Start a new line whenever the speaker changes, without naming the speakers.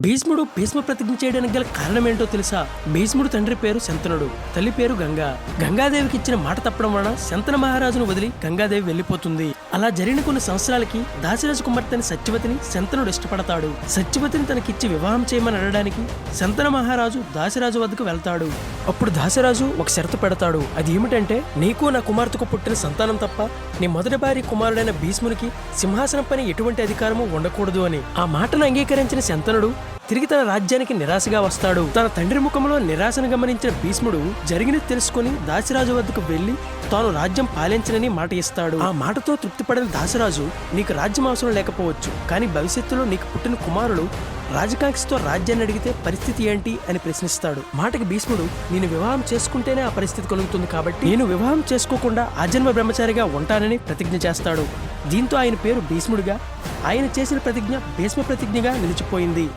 భీష్ముడు భీష్మ ప్రతిజ్ఞ చేయడానికి గల కారణమేంటో తెలుసా? భీష్ముడు తండ్రి పేరు శంతనుడు, తల్లి పేరు గంగా. గంగాదేవికి ఇచ్చిన మాట తప్పడం వలన శంతన మహారాజును వదిలి గంగాదేవి వెళ్లిపోతుంది. అలా జరిగిన కొన్ని సంవత్సరాలకి దాశరాజు కుమార్తెని సత్యవతిని శంతనుడు ఇష్టపడతాడు. సత్యవతిని తనకిచ్చి వివాహం చేయమని అడగడానికి శంతన మహారాజు దాశరాజు వద్దకు వెళ్తాడు. అప్పుడు దాశరాజు ఒక షరతు పెడతాడు. అది ఏమిటంటే, నీకు నా కుమార్తెకు పుట్టిన సంతానం తప్ప నీ మొదటి భార్య కుమారుడైన భీష్మునికి సింహాసనం పైన ఎటువంటి అధికారము ఉండకూడదు అని. ఆ మాటను అంగీకరించిన శంతనుడు తిరిగి తన రాజ్యానికి నిరాశగా వస్తాడు. తన తండ్రి ముఖంలో నిరాశను గమనించిన భీష్ముడు జరిగినది తెలుసుకుని దాశరాజు వద్దకు వెళ్లి తాను రాజ్యం పాలించనని మాట ఇస్తాడు. ఆ మాటతో తృప్తిపడిన దాశరాజు, నీకు రాజ్యం అవసరం లేకపోవచ్చు, కానీ భవిష్యత్తులో నీకు పుట్టిన కుమారుడు రాజకాంక్షతో రాజ్యాన్ని అడిగితే పరిస్థితి ఏంటి అని ప్రశ్నిస్తాడు. మాటకి భీష్ముడు, నేను వివాహం చేసుకుంటేనే ఆ పరిస్థితి కలుగుతుంది, కాబట్టి నేను వివాహం చేసుకోకుండా ఆజన్మ బ్రహ్మచారిగా ఉంటానని ప్రతిజ్ఞ చేస్తాడు. దీంతో ఆయన పేరు భీష్ముడిగా, ఆయన చేసిన ప్రతిజ్ఞ భీష్మ ప్రతిజ్ఞగా నిలిచిపోయింది.